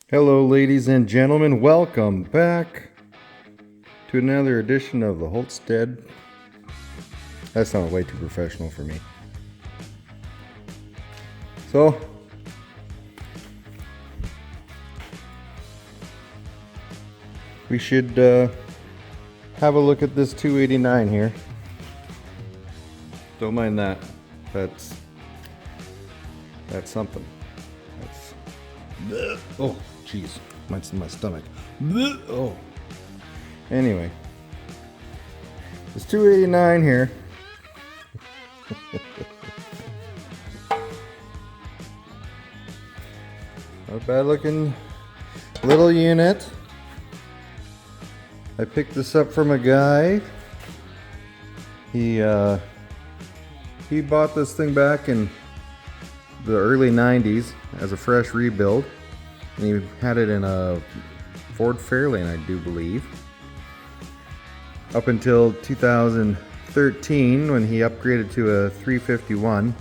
Hello, ladies and gentlemen. Welcome back to another edition of the Hultstead. That sounded way too professional for me. So, we should have a look at this 289 here. Don't mind that. That's something. Oh, jeez. Mine's in my stomach. Oh. Anyway. This 289 here. Not a bad looking little unit. I picked this up from a guy. He bought this thing back in the early 90s as a fresh rebuild, and he had it in a Ford Fairlane, I do believe, up until 2013 when he upgraded to a 351.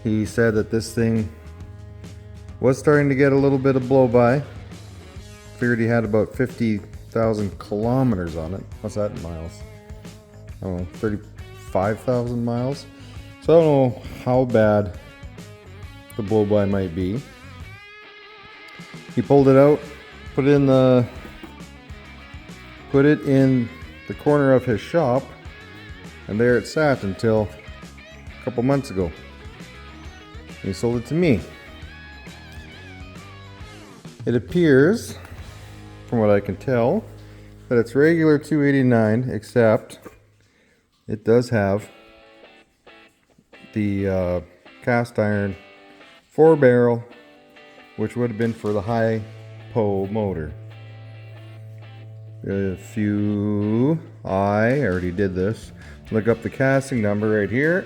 He said that this thing was starting to get a little bit of blow by. Figured he had about 50,000 kilometers on it. What's that in miles? I don't know, 35,000 miles. So I don't know how bad the blow by might be. He pulled it out, put it in the corner of his shop, and there it sat until a couple months ago. He sold it to me. It appears, from what I can tell, that it's regular 289, except it does have the cast iron 4-barrel, which would have been for the high pole motor. If I already did this, look up the casting number right here.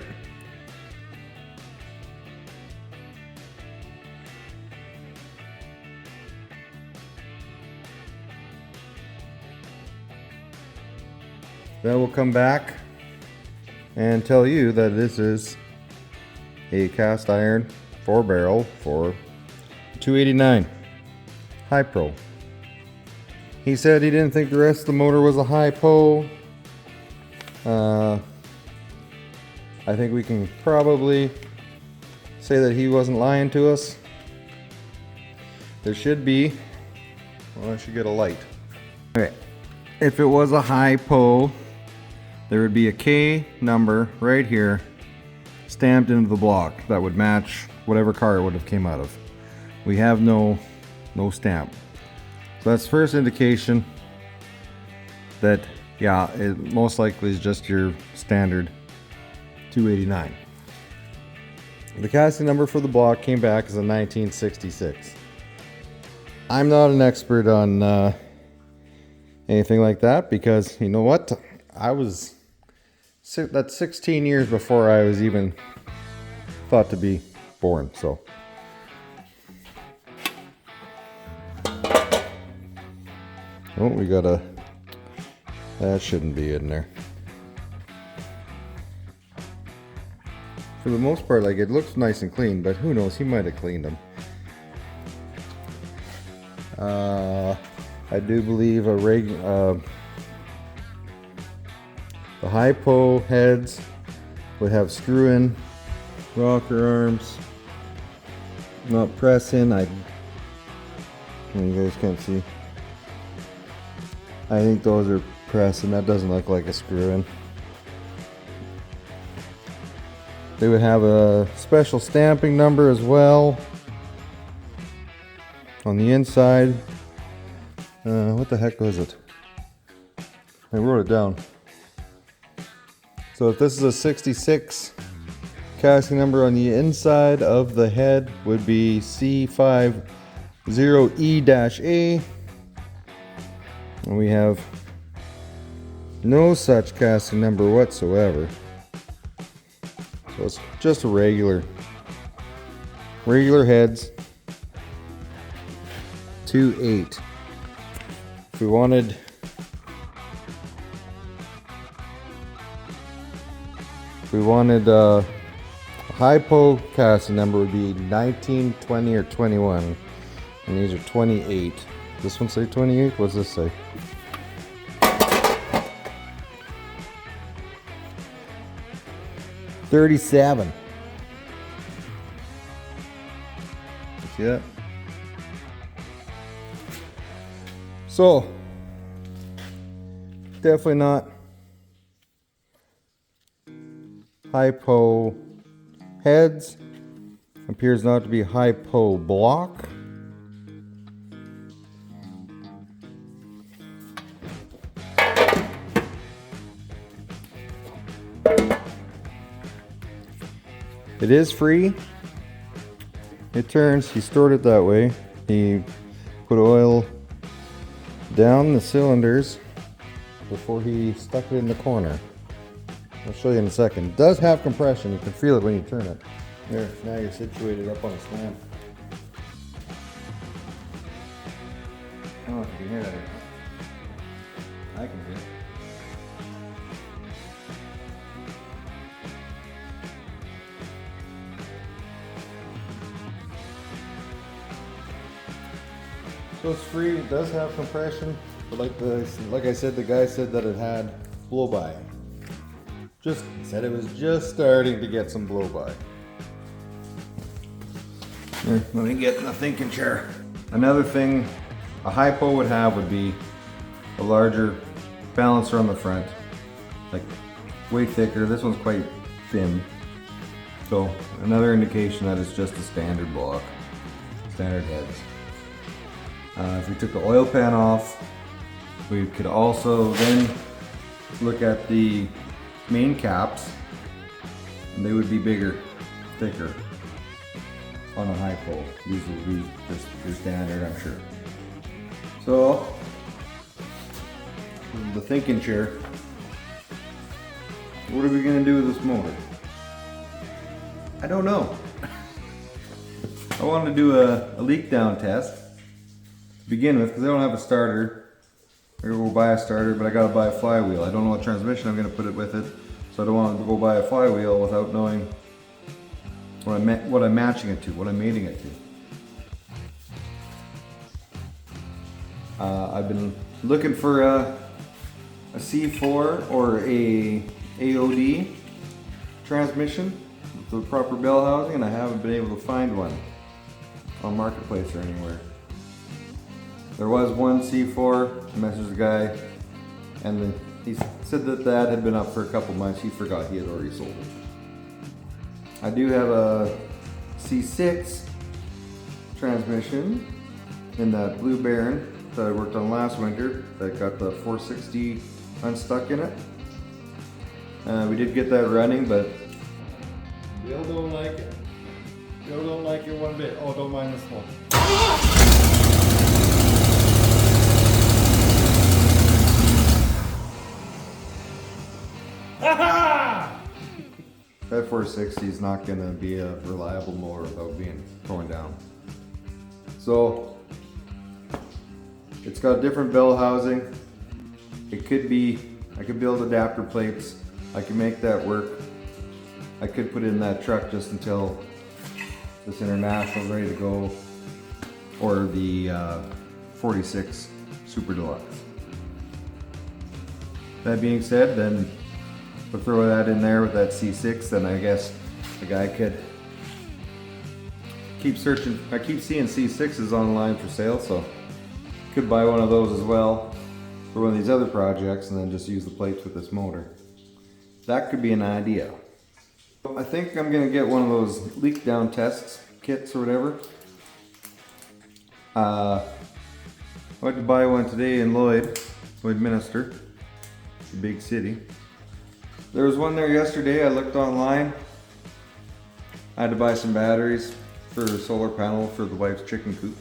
Then we'll come back and tell you that this is a cast iron 4-barrel for 289 High Pro. He said he didn't think the rest of the motor was a high po. I think we can probably say that he wasn't lying to us. There should be, well, I should get a light. Okay, if it was a high po, there would be a K number right here stamped into the block that would match whatever car it would have came out of. We have no stamp. So that's the first indication that, yeah, it most likely is just your standard 289. The casting number for the block came back as a 1966. I'm not an expert on anything like that, because you know what? That's 16 years before I was even thought to be born, so. Oh, we got that shouldn't be in there. For the most part, like, it looks nice and clean, but who knows, he might have cleaned them. I do believe the high po heads would have screw-in rocker arms, not press-in. You guys can't see. I think those are press-in. That doesn't look like a screw-in. They would have a special stamping number as well on the inside. What the heck was it? I wrote it down. So if this is a 66, casting number on the inside of the head would be C50E-A. And we have no such casting number whatsoever. So it's just a regular heads 2.8. If we wanted high po casting number would be 19, 20, or 21. And these are 28. This one say 28? What's this say? $37. See that? So, definitely not hypo heads. Appears not to be hypo block. It is free. It turns. He stored it that way. He put oil down the cylinders before he stuck it in the corner. I'll show you in a second. It does have compression. You can feel it when you turn it. There, now you're situated up on a slant. I don't know if you can hear that or not. I can hear it. So it's free. It does have compression, but like I said, the guy said that it had blow by. Just said it was just starting to get some blow by. Here, let me get in the thinking chair. Another thing a hypo would have would be a larger balancer on the front, like way thicker. This one's quite thin. So another indication that it's just a standard block, standard heads. If we took the oil pan off, we could also then look at the main caps, and they would be bigger, thicker on a hypo. These would be just your standard, I'm sure. So, the thinking chair. What are we gonna do with this motor? I don't know. I wanted to do a leak down test to begin with, because I don't have a starter. I gotta go buy a starter, but I gotta buy a flywheel. I don't know what transmission I'm gonna put it with it, so I don't want to go buy a flywheel without knowing what I'm matching it to, what I'm mating it to. I've been looking for a C4 or a AOD transmission with the proper bell housing, and I haven't been able to find one on Marketplace or anywhere. There was one C4, I messaged the guy, and then he said that had been up for a couple months. He forgot he had already sold it. I do have a C6 transmission in that Blue Baron that I worked on last winter that got the 460 unstuck in it. We did get that running, but Bill don't like it. Bill don't like it one bit. Oh, don't mind this one. That 460 is not going to be a reliable mower without being torn down. So it's got different bell housing. It could be, I could build adapter plates. I can make that work. I could put it in that truck just until this International is ready to go, or the 46 Super Deluxe. That being said, then we'll throw that in there with that C6, then I guess the guy could keep searching. I keep seeing C6s online for sale, so could buy one of those as well for one of these other projects and then just use the plates with this motor. That could be an idea. I think I'm gonna get one of those leak down tests kits or whatever. I went to buy one today in Lloydminster, the big city. There was one there yesterday. I looked online. I had to buy some batteries for a solar panel for the wife's chicken coop.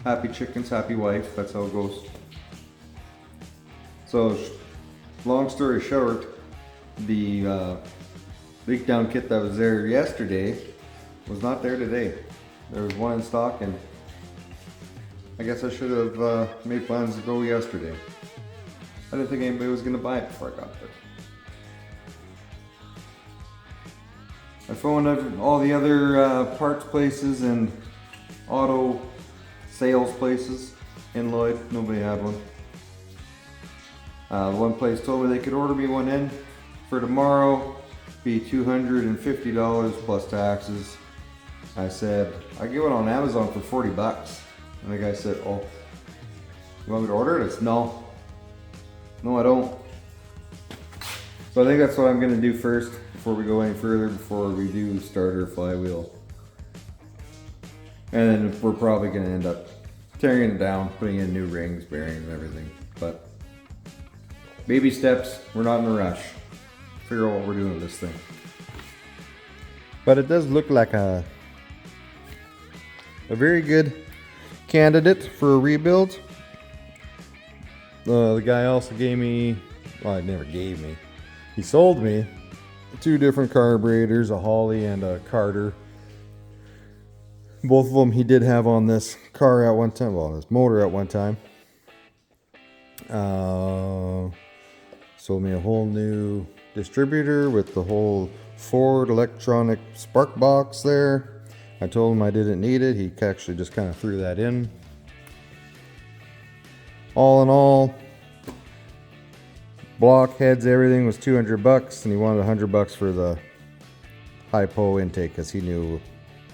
Happy chickens, happy wife. That's how it goes. So, long story short, the leak down kit that was there yesterday was not there today. There was one in stock, and I guess I should have made plans to go yesterday. I didn't think anybody was going to buy it before I got there. I phoned all the other parts places and auto sales places in Lloyd. Nobody had one. One place told me they could order me one in for tomorrow, be $250 plus taxes. I said, I get one on Amazon for 40 bucks. And the guy said, oh, you want me to order it? It's no. No, I don't. So I think that's what I'm gonna do first before we go any further, before we do starter flywheel. And then we're probably gonna end up tearing it down, putting in new rings, bearings, and everything. But baby steps, we're not in a rush. Figure out what we're doing with this thing. But it does look like a very good candidate for a rebuild. The guy also gave me, well, he never gave me, he sold me 2 different carburetors, a Holly and a Carter. Both of them he did have on this car at one time, well, on this motor at one time. Sold me a whole new distributor with the whole Ford electronic spark box there. I told him I didn't need it. He actually just kind of threw that in. All in all, block heads, everything was 200 bucks, and he wanted 100 bucks for the hypo intake because he knew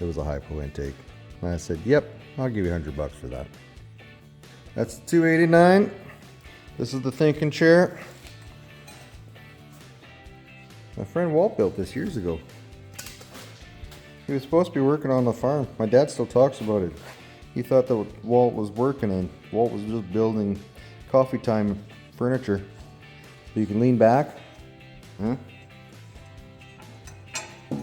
it was a hypo intake. And I said, yep, I'll give you 100 bucks for that. That's the 289. This is the thinking chair. My friend Walt built this years ago. He was supposed to be working on the farm. My dad still talks about it. He thought that Walt was working and Walt was just building coffee time furniture. So you can lean back. Huh?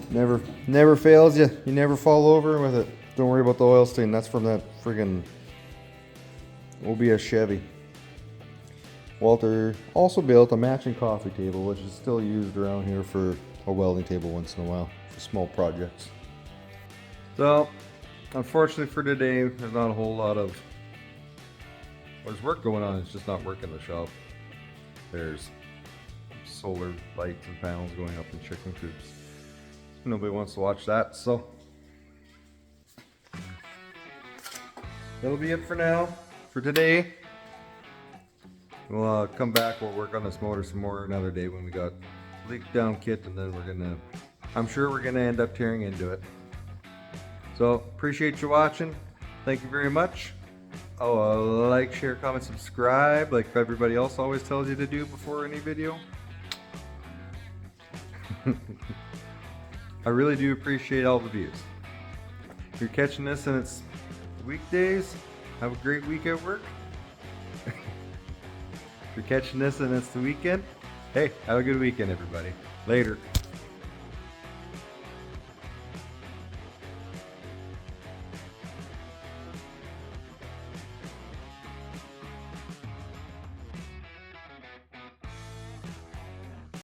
Never fails you. You never fall over with it. Don't worry about the oil stain. That's from that friggin' OBS Chevy. Walter also built a matching coffee table, which is still used around here for a welding table once in a while for small projects. So, unfortunately for today, there's not a whole lot of, there's work going on. It's just not working the shop. There's solar lights and panels going up in chicken coops. Nobody wants to watch that, so that'll be it for now, for today. We'll come back, we'll work on this motor some more another day when we got leak down kit, and then we're gonna, I'm sure we're gonna end up tearing into it. So appreciate you watching. Thank you very much. Oh, like, share, comment, subscribe, like everybody else always tells you to do before any video. I really do appreciate all the views. If you're catching this and it's weekdays, have a great week at work. If you're catching this and it's the weekend, hey, have a good weekend, everybody. Later.